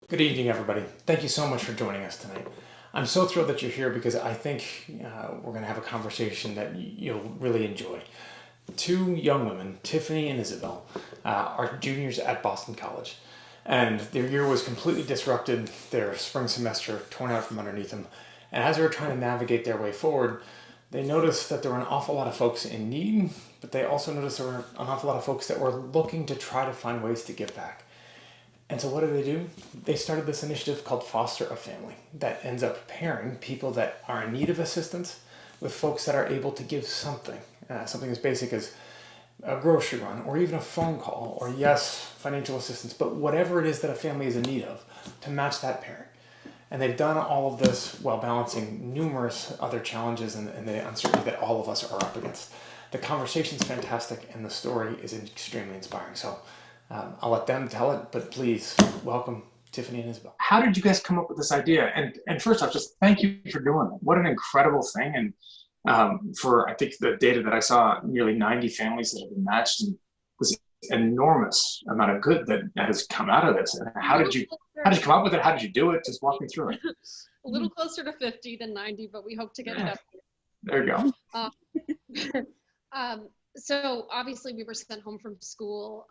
Good evening, everybody. Thank you so much for joining us tonight. I'm so thrilled that you're here because I think we're going to have a conversation that you'll really enjoy. Two young women, Tiffany and Isabel, are juniors at Boston College. And their year was completely disrupted, their spring semester torn out from underneath them. And as they were trying to navigate their way forward, they noticed that there were an awful lot of folks in need, but they also noticed there were an awful lot of folks that were looking to try to find ways to give back. And so what do? They started this initiative called Foster a Family that ends up pairing people that are in need of assistance with folks that are able to give something, something as basic as a grocery run or even a phone call or, yes, financial assistance, but whatever it is that a family is in need of to match that parent. And they've done all of this while balancing numerous other challenges and the uncertainty that all of us are up against. The conversation's fantastic and the story is extremely inspiring. So I'll let them tell it, but please welcome Tiffany and Isabel. How did you guys come up with this idea? And first off, just thank you for doing it. What an incredible thing. And for, I think, the data that I saw, nearly 90 families that have been matched, and this enormous amount of good that has come out of this. And how did you come up with it? How did you do it? Just walk me through it. A little closer to 50 than 90, but we hope to get it up here. There you go. So obviously we were sent home from school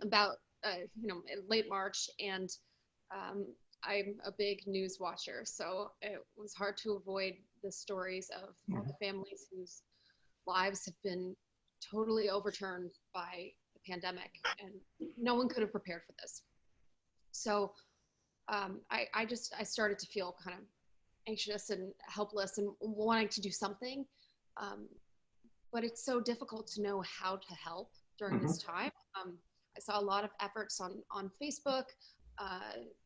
about late March, and I'm a big news watcher, so it was hard to avoid the stories of all the families whose lives have been totally overturned by the pandemic, and no one could have prepared for this. So I started to feel kind of anxious and helpless and wanting to do something. But it's so difficult to know how to help during this time. I saw a lot of efforts on Facebook,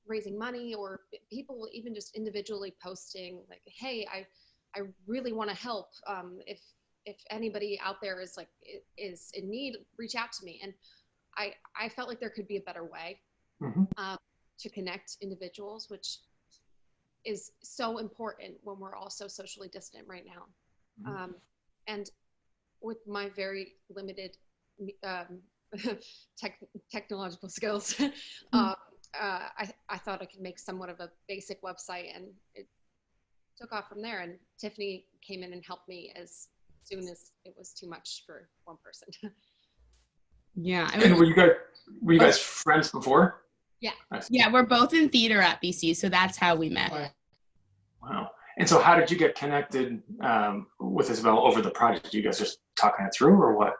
raising money, or people even just individually posting like, hey, I really want to help. If anybody out there is in need, reach out to me. And I felt like there could be a better way to connect individuals, which is so important when we're all so socially distant right now. And with my very limited technological skills, I thought I could make somewhat of a basic website, and it took off from there. And Tiffany came in and helped me as soon as it was too much for one person. Yeah. And were you guys friends before? Yeah. Yeah, we're both in theater at BC, so that's how we met. Wow. And so how did you get connected with Isabel over the project? Did you guys just talking it through, or what?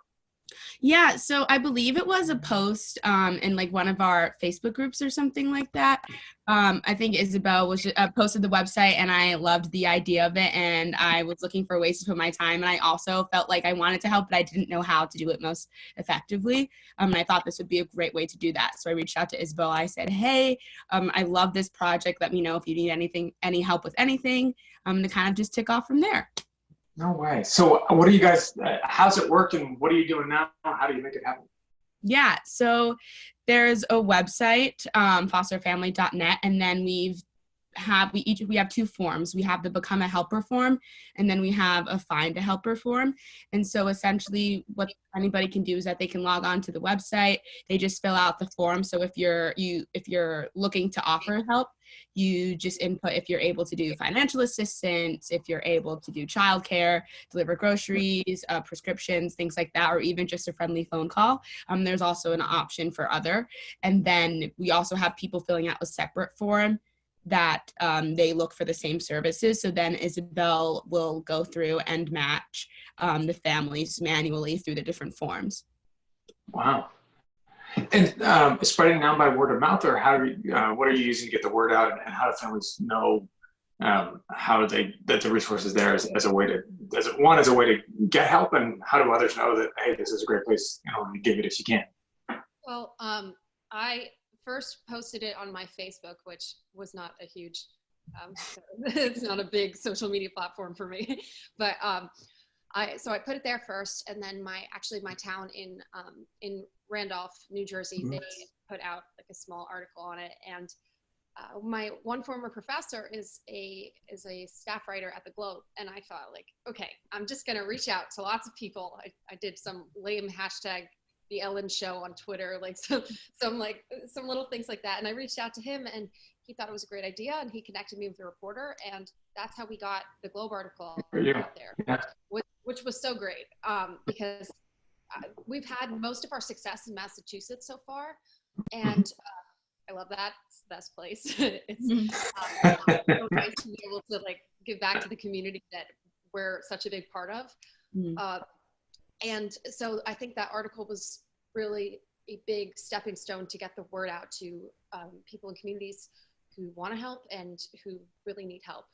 Yeah, so I believe it was a post in like one of our Facebook groups or something like that. I think Isabel was posted the website, and I loved the idea of it, and I was looking for ways to put my time, and I also felt like I wanted to help, but I didn't know how to do it most effectively. And I thought this would be a great way to do that. So I reached out to Isabel. I said, hey, I love this project. Let me know if you need any help with anything. To kind of just tick off from there. No way. So what do you guys, how's it work, and what are you doing now? How do you make it happen? Yeah, so there's a website, fosterfamily.net, and then we have two forms. We have the Become a Helper form, and then we have a Find a Helper form. And so essentially what anybody can do is that they can log on to the website. They just fill out the form. So if you're looking to offer help, you just input if you're able to do financial assistance, if you're able to do childcare, deliver groceries, prescriptions, things like that, or even just a friendly phone call. There's also an option for other. And then we also have people filling out a separate form that they look for the same services. So then Isabel will go through and match the families manually through the different forms. Wow. And spreading now by word of mouth, or what are you using to get the word out, and how do families know that the resource is there as a way to get help, and how do others know that, hey, this is a great place, give it if you can? Well, I first posted it on my Facebook, which was not a huge, it's not a big social media platform for me, but so I put it there first, and then my town in Randolph, New Jersey, they put out like a small article on it, and my one former professor is a staff writer at the Globe, and I thought, like, okay, I'm just gonna reach out to lots of people. I did some lame hashtag the Ellen show on Twitter, like some little things like that. And I reached out to him, and he thought it was a great idea, and he connected me with a reporter, and that's how we got the Globe article out there, Yeah. which was so great, because we've had most of our success in Massachusetts so far, and I love that. It's the best place. It's so nice to be able to like give back to the community that we're such a big part of. And so I think that article was really a big stepping stone to get the word out to people in communities who want to help and who really need help.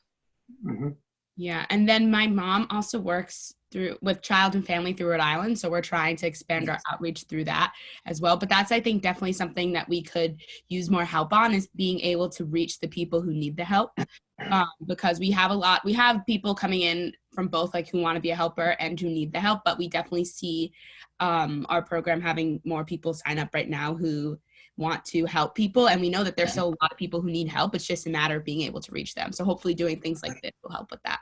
Yeah, and then my mom also works with Child and Family through Rhode Island, so we're trying to expand our outreach through that as well. But that's, I think, definitely something that we could use more help on, is being able to reach the people who need the help, because we have people coming in from both, like, who want to be a helper and who need the help, but we definitely see our program having more people sign up right now who want to help people, and we know that there's still a lot of people who need help. It's just a matter of being able to reach them. So hopefully doing things like this will help with that.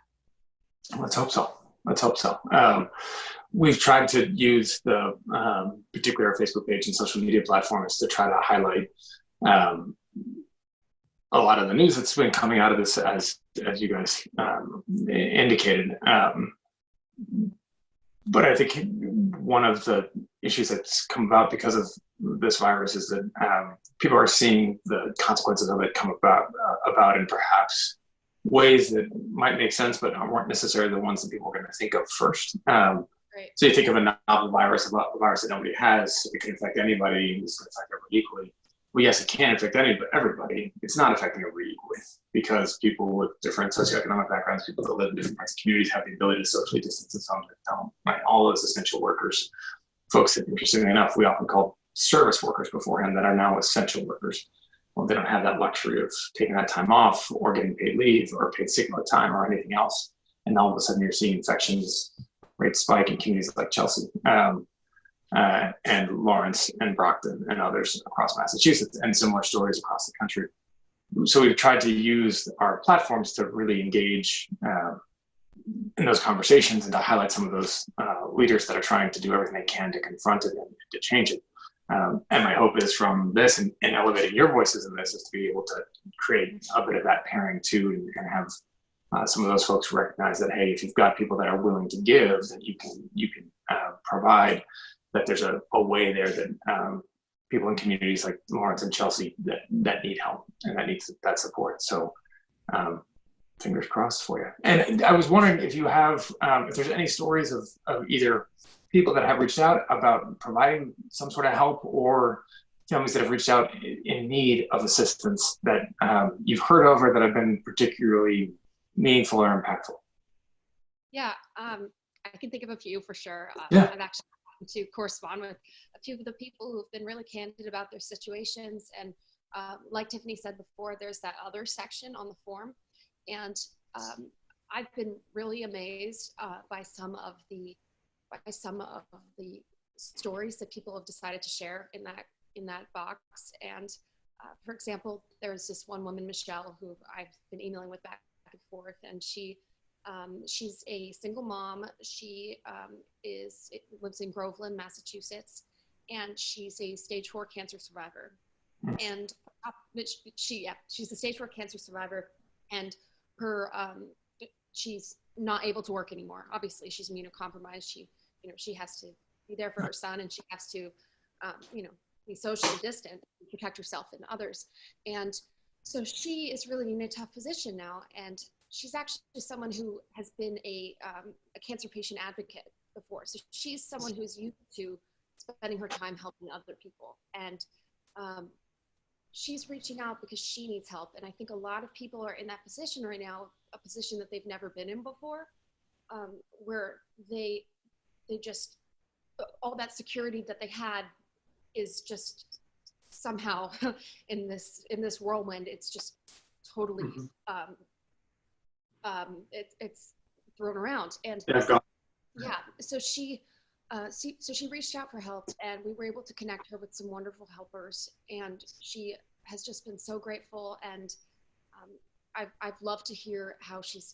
Let's hope so. We've tried to use the particular Facebook page and social media platforms to try to highlight a lot of the news that's been coming out of this, as you guys indicated. But I think one of the issues that's come about because of this virus is that people are seeing the consequences of it come about in perhaps ways that might make sense, but weren't necessarily the ones that people were going to think of first. Right. So you think of a novel virus, a virus that nobody has, it can affect anybody, it's going to affect everybody equally. Well, yes, it can affect everybody. It's not affecting everybody equally, because people with different socioeconomic backgrounds, people that live in different parts of communities, have the ability to socially distance, and some that don't. Right? All those essential workers, folks that, interestingly enough, we often called service workers beforehand, that are now essential workers. Well, they don't have that luxury of taking that time off, or getting paid leave, or paid sick note time, or anything else. And all of a sudden, you're seeing infections rates spike in communities like Chelsea, and Lawrence and Brockton and others across Massachusetts, and similar stories across the country. So we've tried to use our platforms to really engage in those conversations, and to highlight some of those leaders that are trying to do everything they can to confront it and to change it. And my hope is, from this and elevating your voices in this, is to be able to create a bit of that pairing too, and you're going to have some of those folks recognize that, hey, if you've got people that are willing to give, that you can provide, that there's a way there that people in communities like Lawrence and Chelsea that need help and that needs that support. So fingers crossed for you. And I was wondering if you have, if there's any stories of either people that have reached out about providing some sort of help, or families that have reached out in need of assistance that you've heard of, or that have been particularly meaningful or impactful. Yeah, I can think of a few for sure. Yeah. I've actually to correspond with a few of the people who've been really candid about their situations. And like Tiffany said before, there's that other section on the form. And I've been really amazed by some of the stories that people have decided to share in that box. And for example, there's this one woman, Michelle, who I've been emailing with back and forth, and she's a single mom. She lives in Groveland, Massachusetts, and she's a stage 4 cancer survivor. And she's a stage 4 cancer survivor, and her she's not able to work anymore. Obviously, she's immunocompromised. She has to be there for her son, and she has to be socially distant, protect herself and others. And so she is really in a tough position now, and she's actually someone who has been a cancer patient advocate before. So she's someone who's used to spending her time helping other people. And she's reaching out because she needs help. And I think a lot of people are in that position right now, a position that they've never been in before, where they just, all that security that they had is just somehow in this whirlwind, it's just totally it's thrown around. And so she reached out for help, and we were able to connect her with some wonderful helpers, and she has just been so grateful. And I've loved to hear how she's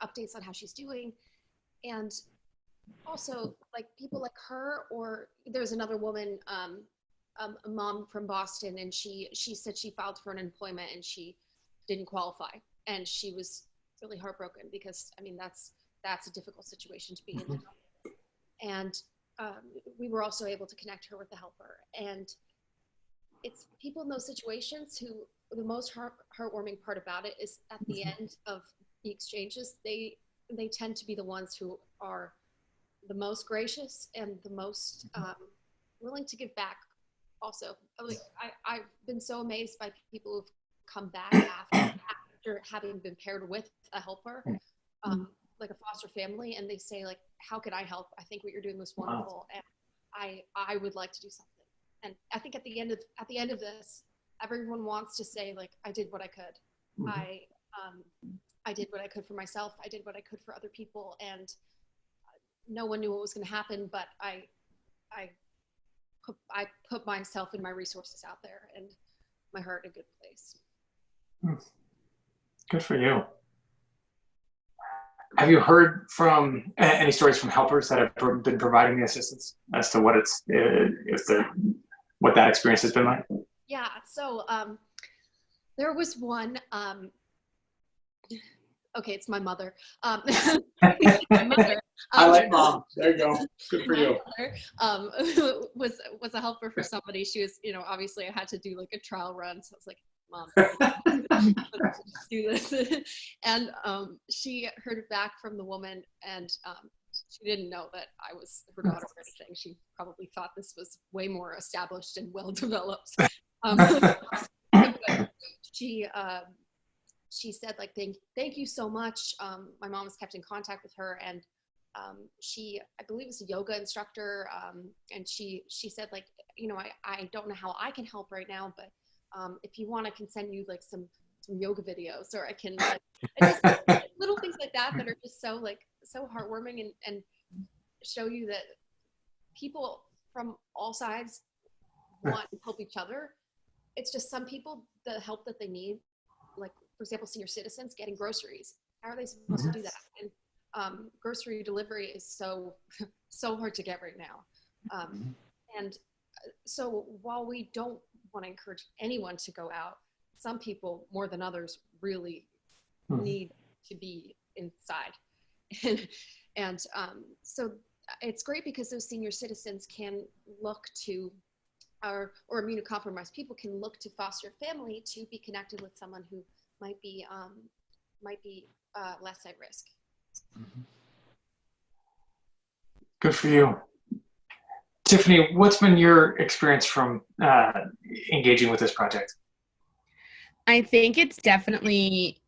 updates on how she's doing. And also like people like her, or there's another woman, a mom from Boston, and she said she filed for unemployment and she didn't qualify, and she was really heartbroken because I mean that's a difficult situation to be in. And we were also able to connect her with the helper. And it's people in those situations who the most heartwarming part about it is at the end of the exchanges, they tend to be the ones who are the most gracious and the most willing to give back. Also, like I've been so amazed by people who've come back after having been paired with a helper, like a foster family, and they say like, "How can I help? I think what you're doing was wonderful, and I would like to do something." And I think at the end of this, everyone wants to say like, "I did what I could. I did what I could for myself. I did what I could for other people, and no one knew what was going to happen, but I put myself and my resources out there and my heart in a good place." Good for you. Have you heard from any stories from helpers that have been providing the assistance as to what what that experience has been like? Yeah. So there was one. Okay, it's my mother. My mother. I like mom. There you go. Good for you. Mother, was a helper for somebody. She was, obviously I had to do like a trial run, so I was like, "Mom, let's do this." And she heard back from the woman, and she didn't know that I was her daughter or anything. She probably thought this was way more established and well developed. She said like, thank you so much. My mom has kept in contact with her, and she, I believe, is a yoga instructor. And she said like, I don't know how I can help right now, but if you want, I can send you like some yoga videos, or I can just little things like that are just so heartwarming and show you that people from all sides want to help each other. It's just some people, the help that they need, like for example, senior citizens getting groceries. How are they supposed to do that? And grocery delivery is so hard to get right now. And so while we don't want to encourage anyone to go out, some people more than others really need to be inside. And so it's great because those senior citizens can look to or immunocompromised people can look to foster family to be connected with someone who might be less at risk. Good for you. Tiffany, what's been your experience from engaging with this project? I think it's definitely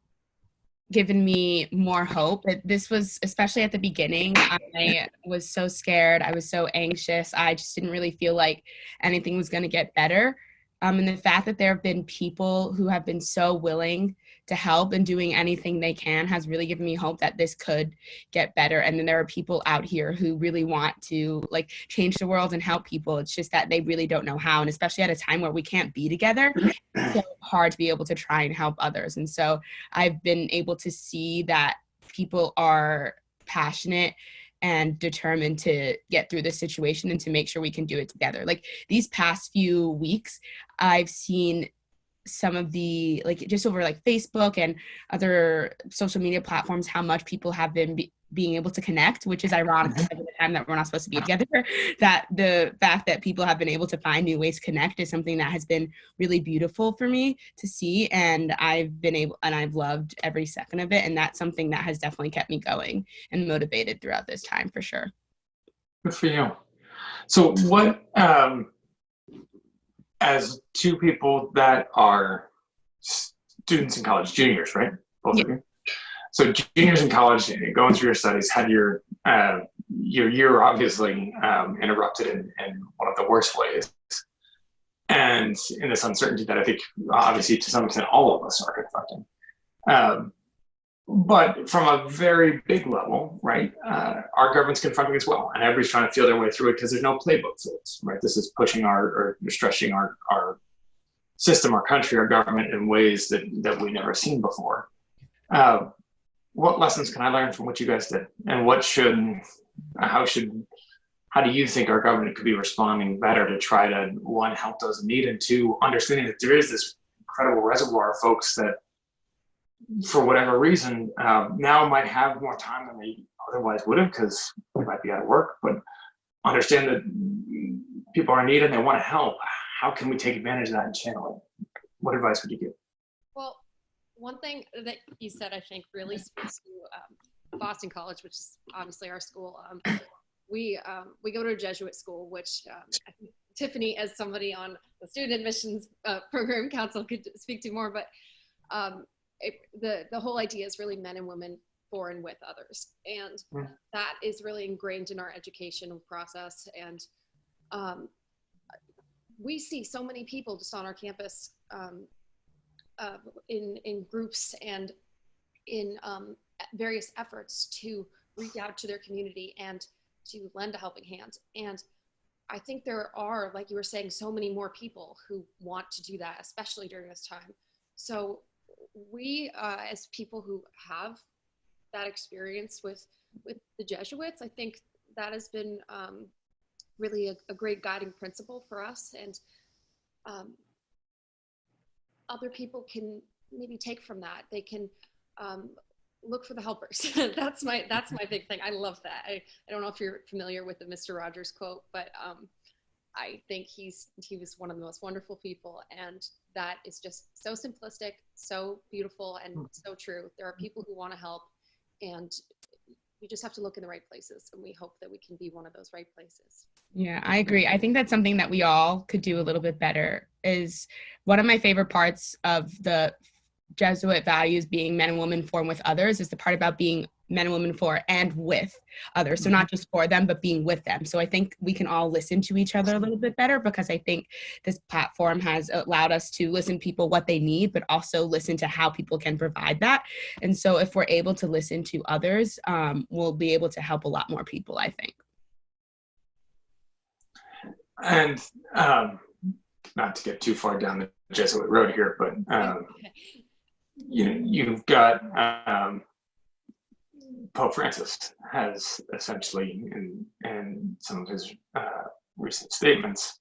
given me more hope. This was, especially at the beginning, I was so scared. I was so anxious. I just didn't really feel like anything was going to get better. And the fact that there have been people who have been so willing to help and doing anything they can has really given me hope that this could get better. And then there are people out here who really want to like change the world and help people. It's just that they really don't know how. And especially at a time where we can't be together, it's so hard to be able to try and help others. And so I've been able to see that people are passionate and determined to get through this situation and to make sure we can do it together. Like these past few weeks, I've seen some of the, like just over like Facebook and other social media platforms, how much people have been being able to connect, which is ironic because at the time that we're not supposed to be together, that the fact that people have been able to find new ways to connect is something that has been really beautiful for me to see. And I've loved every second of it. And that's something that has definitely kept me going and motivated throughout this time for sure. Good for you. So what, as two people that are students in college, juniors, right? Both of you. So juniors in college, going through your studies, had your year obviously interrupted in one of the worst ways. And in this uncertainty that I think obviously to some extent all of us are confronting. But from a very big level, right, our government's confronting as well, and everybody's trying to feel their way through it because there's no playbook for this, right? This is pushing or stretching our system, our country, our government in ways that we've never seen before. What lessons can I learn from what you guys did, and what should how do you think our government could be responding better to try to, one, help those in need, and two, understanding that there is this incredible reservoir of folks that, for whatever reason, now might have more time than they otherwise would have because they might be out of work, but understand that people are in need and they want to help. How can we take advantage of that and channel it? What advice would you give? Well, one thing that you said, I think, really speaks to Boston College, which is obviously our school. We go to a Jesuit school, which I think Tiffany, as somebody on the student admissions program council, could speak to more. But the whole idea is really men and women for and with others, and that is really ingrained in our educational process. And we see so many people just on our campus in groups and in various efforts to reach out to their community and to lend a helping hand. And I think there are, like you were saying, so many more people who want to do that, especially during this time. So we, as people who have that experience with the Jesuits, I think that has been really a great guiding principle for us. And other people can maybe take from that. They can look for the helpers. That's my big thing. I love that. I don't know if you're familiar with the Mr. Rogers quote, but I think he was one of the most wonderful people, and that is just so simplistic, so beautiful, and so true. There are people who want to help, and you just have to look in the right places, and we hope that we can be one of those right places. Yeah, I agree. I think that's something that we all could do a little bit better. Is one of my favorite parts of the Jesuit values being men and women for and with others is the part about being men and women for and with others. So not just for them, but being with them. So I think we can all listen to each other a little bit better, because I think this platform has allowed us to listen to people what they need, but also listen to how people can provide that. And so if we're able to listen to others, we'll be able to help a lot more people, I think. And not to get too far down the Jesuit road here, but you've got Pope Francis has essentially, in some of his recent statements,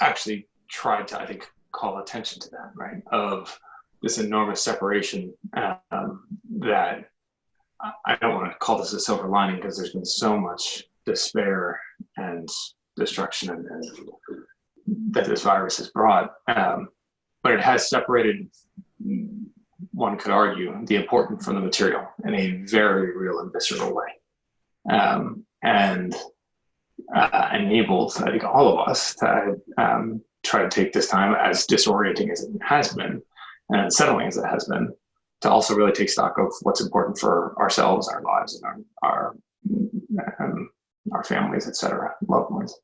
actually tried to, I think, call attention to that, right? Of this enormous separation that I don't want to call this a silver lining, because there's been so much despair and destruction and that this virus has brought. But it has separated, one could argue, the important from the material in a very real and visceral way. And enabled, I think, all of us to try to take this time, as disorienting as it has been and unsettling as it has been, to also really take stock of what's important for ourselves, our lives, and our families, et cetera, loved ones.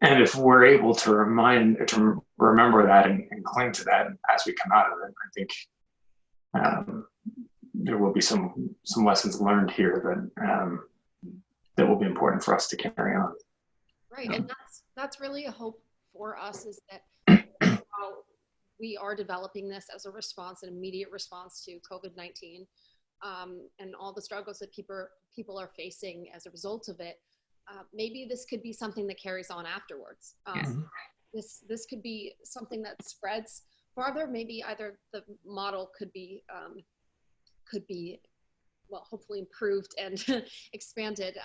And if we're able to remember that and cling to that as we come out of it, I think there will be some lessons learned here that will be important for us to carry on. Right, and that's really a hope for us, is that we are developing this as a response, an immediate response to COVID-19, and all the struggles that people are facing as a result of it. Maybe this could be something that carries on afterwards. This could be something that spreads farther. Maybe either the model could be well, hopefully improved and expanded,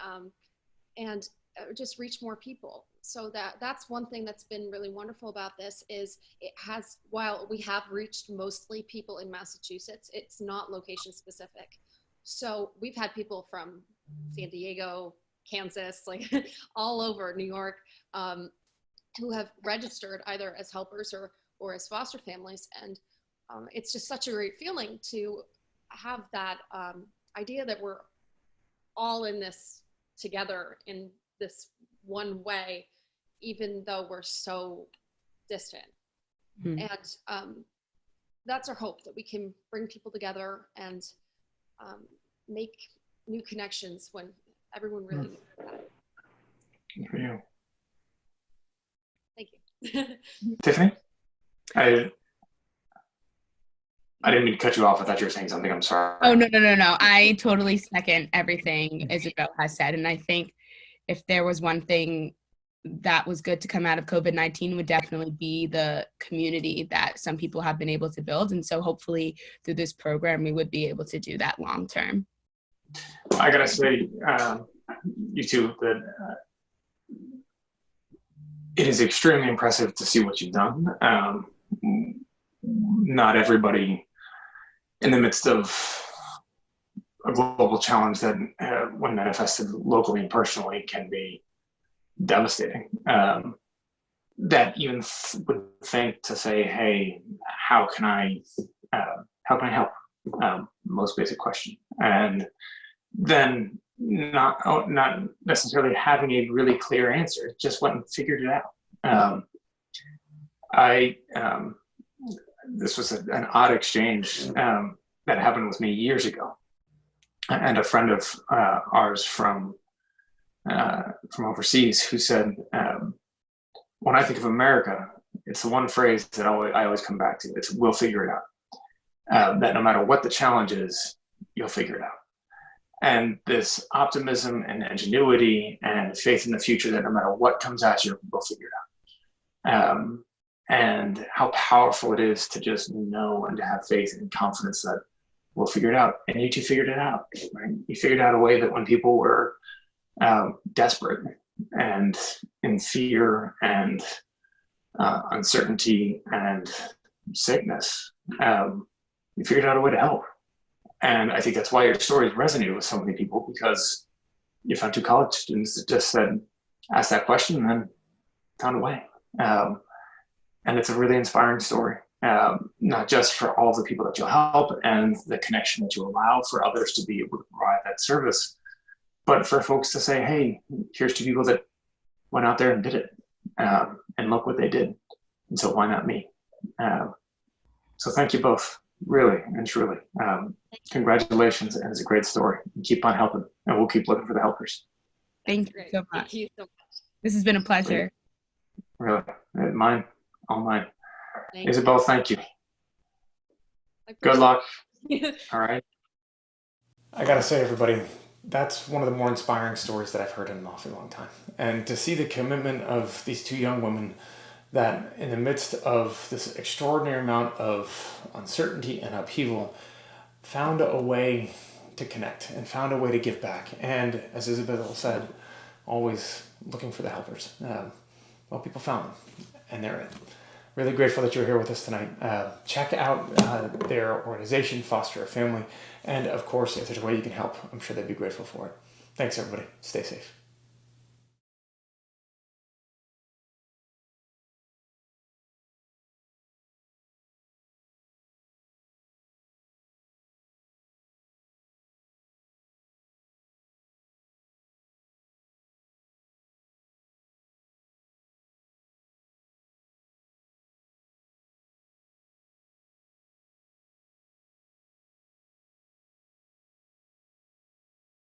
and just reach more people. So that's one thing that's been really wonderful about this, is it has, while we have reached mostly people in Massachusetts, it's not location specific. So we've had people from San Diego, Kansas, like all over New York, who have registered either as helpers or as foster families. And it's just such a great feeling to have that idea that we're all in this together in this one way, even though we're so distant. And that's our hope, that we can bring people together and make new connections when everyone really needs that. Good for you. Thank you. Tiffany? I didn't mean to cut you off. I thought you were saying something. I'm sorry. Oh, no. I totally second everything Isabel has said. And I think if there was one thing that was good to come out of COVID-19 would definitely be the community that some people have been able to build. And so hopefully through this program, we would be able to do that long term. I gotta say, you two, that it is extremely impressive to see what you've done. Not everybody in the midst of a global challenge that when manifested locally and personally can be devastating. That even would think to say, hey, how can I help? Most basic question. And then not necessarily having a really clear answer, just went and figured it out. This was an odd exchange that happened with me years ago, and a friend of ours from overseas who said, when I think of America, it's the one phrase that I always come back to. It's "we'll figure it out." That no matter what the challenge is, you'll figure it out. And this optimism and ingenuity and faith in the future that no matter what comes at you, we'll figure it out. And how powerful it is to just know and to have faith and confidence that we'll figure it out. And you two figured it out, right? You figured out a way that when people were desperate and in fear and uncertainty and sickness, you figured out a way to help. And I think that's why your stories resonated with so many people, because you found two college students that just said, ask that question and then found a way. And it's a really inspiring story, not just for all the people that you'll help and the connection that you allow for others to be able to provide that service, but for folks to say, hey, here's two people that went out there and did it, and look what they did. And so why not me? So thank you both, really and truly. Congratulations, and it's a great story. Keep on helping, and we'll keep looking for the helpers. Thank you Great. so much. Thank you so much. This has been a pleasure. Really, mine, all mine. Thank Isabel, thank you. you. Good luck. All right. I gotta say, everybody, that's one of the more inspiring stories that I've heard in an awfully long time. And to see the commitment of these two young women that in the midst of this extraordinary amount of uncertainty and upheaval, found a way to connect and found a way to give back. And as Isabel said, always looking for the helpers. Well, people found them, and they're in. Really grateful that you're here with us tonight. Check out their organization, Foster a Family. And of course, if there's a way you can help, I'm sure they'd be grateful for it. Thanks, everybody. Stay safe.